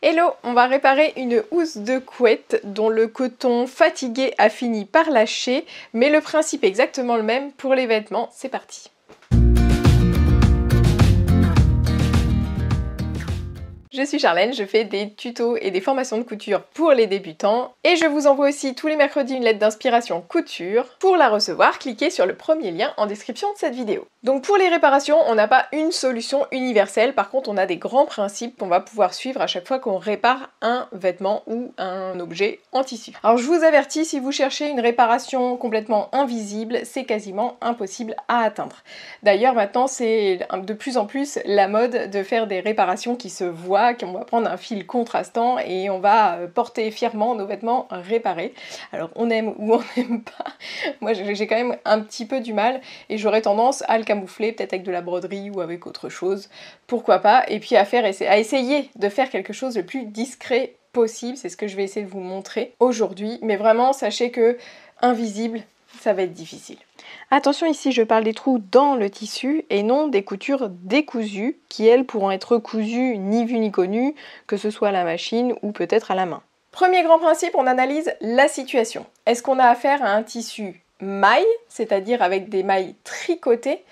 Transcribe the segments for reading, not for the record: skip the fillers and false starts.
Hello, on va réparer une housse de couette dont le coton fatigué a fini par lâcher, mais le principe est exactement le même pour les vêtements, c'est parti. Je suis Charlène, je fais des tutos et des formations de couture pour les débutants et je vous envoie aussi tous les mercredis une lettre d'inspiration couture. Pour la recevoir, cliquez sur le premier lien en description de cette vidéo. Donc pour les réparations, on n'a pas une solution universelle, par contre on a des grands principes qu'on va pouvoir suivre à chaque fois qu'on répare un vêtement ou un objet en tissu. Alors je vous avertis, si vous cherchez une réparation complètement invisible, c'est quasiment impossible à atteindre. D'ailleurs maintenant c'est de plus en plus la mode de faire des réparations qui se voient, qu'on va prendre un fil contrastant et on va porter fièrement nos vêtements réparés. Alors on aime ou on n'aime pas, moi j'ai quand même un petit peu du mal et j'aurais tendance à le camoufler peut-être avec de la broderie ou avec autre chose, pourquoi pas, et puis à essayer de faire quelque chose le plus discret possible, c'est ce que je vais essayer de vous montrer aujourd'hui, mais vraiment sachez que invisible, ça va être difficile. Attention, ici je parle des trous dans le tissu et non des coutures décousues qui elles pourront être cousues ni vues ni connues, que ce soit à la machine ou peut-être à la main. Premier grand principe, on analyse la situation. Est-ce qu'on a affaire à un tissu maille, c'est-à-dire avec des mailles tricotées,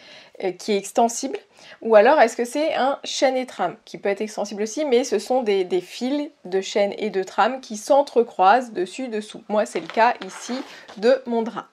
qui est extensible, ou alors est-ce que c'est un chaîne et trame, qui peut être extensible aussi, mais ce sont des fils de chaîne et de trame qui s'entrecroisent dessus-dessous. Moi c'est le cas ici de mon drap.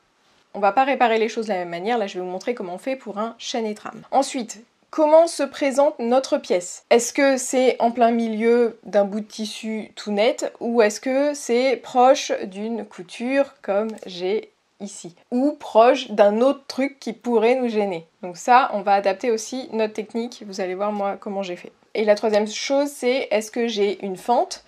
On va pas réparer les choses de la même manière, là je vais vous montrer comment on fait pour un chaîne et trame. Ensuite, comment se présente notre pièce? Est-ce que c'est en plein milieu d'un bout de tissu tout net, ou est-ce que c'est proche d'une couture comme j'ai ici, ou proche d'un autre truc qui pourrait nous gêner? Donc ça, on va adapter aussi notre technique, vous allez voir moi comment j'ai fait. Et la troisième chose, c'est est-ce que j'ai une fente?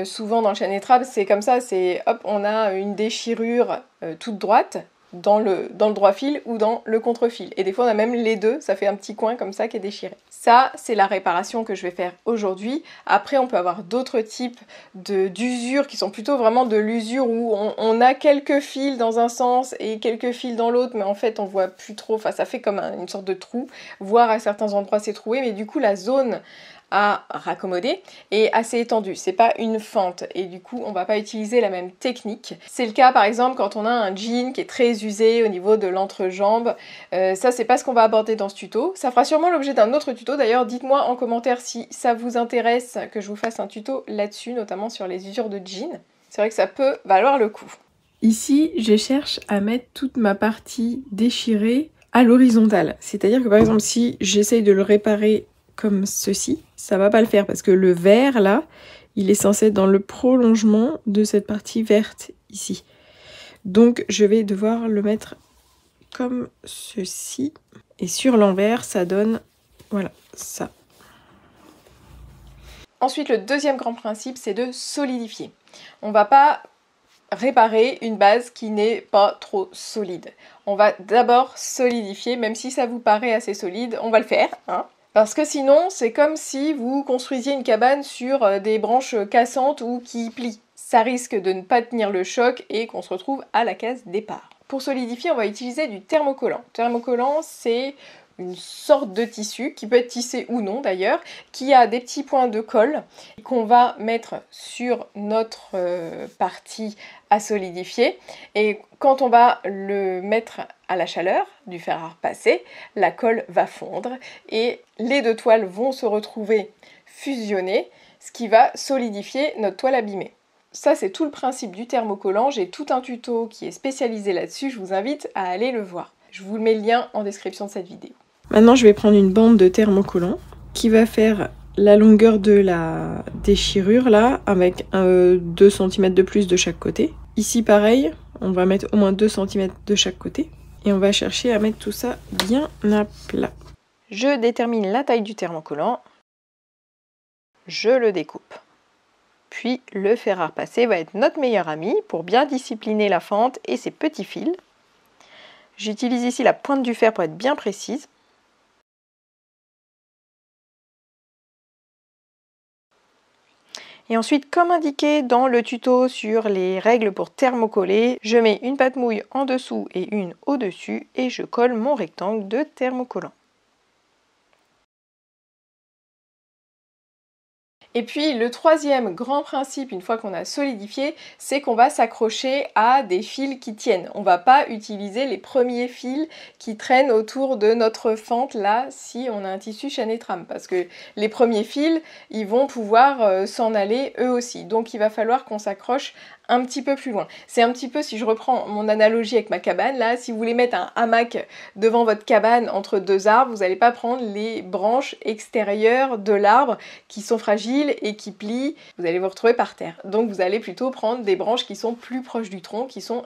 Souvent dans le chaîne et trame, c'est comme ça, c'est hop, on a une déchirure toute droite, dans le droit fil ou dans le contre-fil. Et des fois on a même les deux, ça fait un petit coin comme ça qui est déchiré. Ça, c'est la réparation que je vais faire aujourd'hui. Après, on peut avoir d'autres types d'usures qui sont plutôt vraiment de l'usure où on a quelques fils dans un sens et quelques fils dans l'autre, mais en fait on voit plus trop, enfin ça fait comme une sorte de trou, voire à certains endroits c'est troué, mais du coup la zone à raccommoder et assez étendue, c'est pas une fente et du coup on va pas utiliser la même technique. C'est le cas par exemple quand on a un jean qui est très usé au niveau de l'entrejambe, ça c'est pas ce qu'on va aborder dans ce tuto, ça fera sûrement l'objet d'un autre tuto. D'ailleurs dites-moi en commentaire si ça vous intéresse que je vous fasse un tuto là-dessus, notamment sur les usures de jean, c'est vrai que ça peut valoir le coup. Ici je cherche à mettre toute ma partie déchirée à l'horizontale, c'est-à-dire que par exemple si j'essaye de le réparer comme ceci, ça va pas le faire parce que le vert là, il est censé être dans le prolongement de cette partie verte ici. Donc je vais devoir le mettre comme ceci et sur l'envers ça donne, voilà, ça. Ensuite le deuxième grand principe c'est de solidifier. On va pas réparer une base qui n'est pas trop solide. On va d'abord solidifier, même si ça vous paraît assez solide, on va le faire, hein. Parce que sinon, c'est comme si vous construisiez une cabane sur des branches cassantes ou qui plient. Ça risque de ne pas tenir le choc et qu'on se retrouve à la case départ. Pour solidifier, on va utiliser du thermocollant. Thermocollant, c'est une sorte de tissu, qui peut être tissé ou non d'ailleurs, qui a des petits points de colle qu'on va mettre sur notre partie à solidifier. Et quand on va le mettre à la chaleur du fer à repasser, la colle va fondre et les deux toiles vont se retrouver fusionnées, ce qui va solidifier notre toile abîmée. Ça, c'est tout le principe du thermocollant. J'ai tout un tuto qui est spécialisé là-dessus, je vous invite à aller le voir. Je vous mets le lien en description de cette vidéo. Maintenant, je vais prendre une bande de thermocollant qui va faire la longueur de la déchirure là, avec 2 cm de plus de chaque côté. Ici, pareil, on va mettre au moins 2 cm de chaque côté. Et on va chercher à mettre tout ça bien à plat. Je détermine la taille du thermocollant. Je le découpe. Puis le fer à repasser va être notre meilleur ami pour bien discipliner la fente et ses petits fils. J'utilise ici la pointe du fer pour être bien précise. Et ensuite, comme indiqué dans le tuto sur les règles pour thermocoller, je mets une pâte mouille en dessous et une au-dessus et je colle mon rectangle de thermocollant. Et puis le troisième grand principe, une fois qu'on a solidifié, c'est qu'on va s'accrocher à des fils qui tiennent. On va pas utiliser les premiers fils qui traînent autour de notre fente là si on a un tissu chaîné trame, parce que les premiers fils, ils vont pouvoir s'en aller eux aussi. Donc il va falloir qu'on s'accroche un petit peu plus loin. C'est un petit peu, si je reprends mon analogie avec ma cabane, là, si vous voulez mettre un hamac devant votre cabane entre deux arbres, vous n'allez pas prendre les branches extérieures de l'arbre qui sont fragiles et qui plient, vous allez vous retrouver par terre. Donc vous allez plutôt prendre des branches qui sont plus proches du tronc, qui sont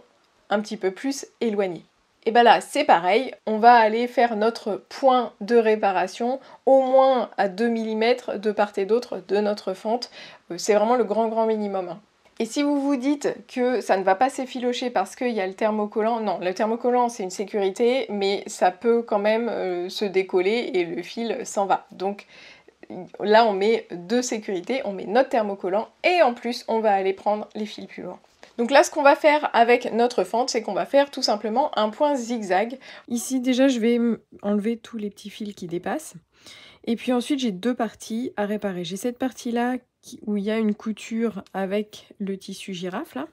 un petit peu plus éloignées. Et bien là, c'est pareil, on va aller faire notre point de réparation au moins à 2 mm de part et d'autre de notre fente. C'est vraiment le grand minimum. Et si vous vous dites que ça ne va pas s'effilocher parce qu'il y a le thermocollant, non, le thermocollant c'est une sécurité, mais ça peut quand même se décoller et le fil s'en va. Donc là on met deux sécurités, on met notre thermocollant et en plus on va aller prendre les fils plus loin. Donc là ce qu'on va faire avec notre fente, c'est qu'on va faire tout simplement un point zigzag. Ici déjà je vais enlever tous les petits fils qui dépassent. Et puis ensuite j'ai deux parties à réparer. J'ai cette partie là où il y a une couture avec le tissu girafe là.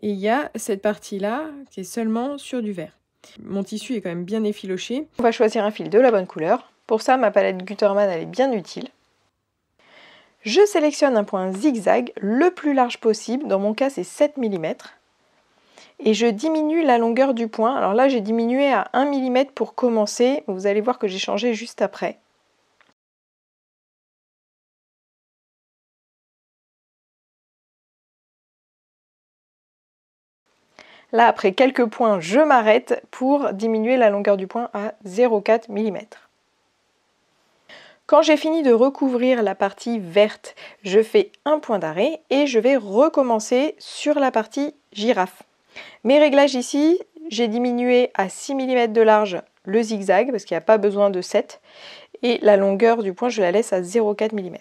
Et il y a cette partie là qui est seulement sur du vert. Mon tissu est quand même bien effiloché. On va choisir un fil de la bonne couleur. Pour ça ma palette Gutermann elle est bien utile. Je sélectionne un point zigzag le plus large possible. Dans mon cas c'est 7 mm. Et je diminue la longueur du point. Alors là j'ai diminué à 1 mm pour commencer. Vous allez voir que j'ai changé juste après. Là, après quelques points, je m'arrête pour diminuer la longueur du point à 0,4 mm. Quand j'ai fini de recouvrir la partie verte, je fais un point d'arrêt et je vais recommencer sur la partie girafe. Mes réglages ici, j'ai diminué à 6 mm de large le zigzag parce qu'il n'y a pas besoin de 7 et la longueur du point, je la laisse à 0,4 mm.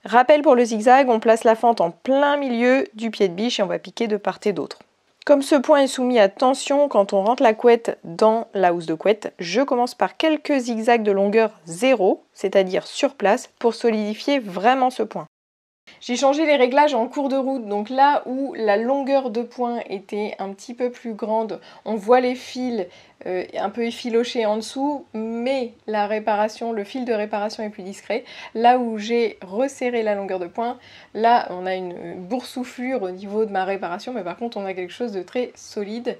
Rappel pour le zigzag, on place la fente en plein milieu du pied de biche et on va piquer de part et d'autre. Comme ce point est soumis à tension quand on rentre la couette dans la housse de couette, je commence par quelques zigzags de longueur 0, c'est-à-dire sur place, pour solidifier vraiment ce point. J'ai changé les réglages en cours de route, donc là où la longueur de point était un petit peu plus grande, on voit les fils un peu effilochés en dessous, mais la réparation, le fil de réparation est plus discret. Là où j'ai resserré la longueur de point, là on a une boursouflure au niveau de ma réparation, mais par contre on a quelque chose de très solide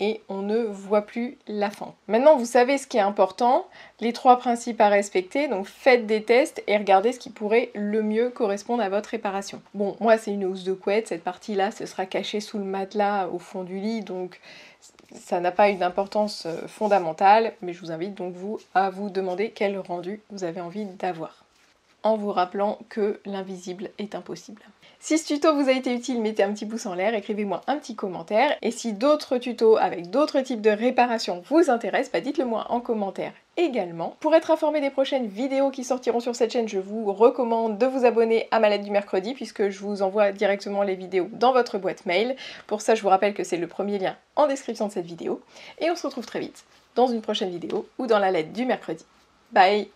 et on ne voit plus la fente. Maintenant vous savez ce qui est important, les trois principes à respecter, donc faites des tests et regardez ce qui pourrait le mieux correspondre à votre réparation. Bon, moi c'est une housse de couette, cette partie-là ce sera caché sous le matelas au fond du lit, donc ça n'a pas une importance fondamentale, mais je vous invite donc à vous demander quel rendu vous avez envie d'avoir, en vous rappelant que l'invisible est impossible. Si ce tuto vous a été utile, mettez un petit pouce en l'air, écrivez-moi un petit commentaire. Et si d'autres tutos avec d'autres types de réparations vous intéressent, dites-le moi en commentaire également. Pour être informé des prochaines vidéos qui sortiront sur cette chaîne, je vous recommande de vous abonner à ma lettre du mercredi puisque je vous envoie directement les vidéos dans votre boîte mail. Pour ça, je vous rappelle que c'est le premier lien en description de cette vidéo. Et on se retrouve très vite dans une prochaine vidéo ou dans la lettre du mercredi. Bye!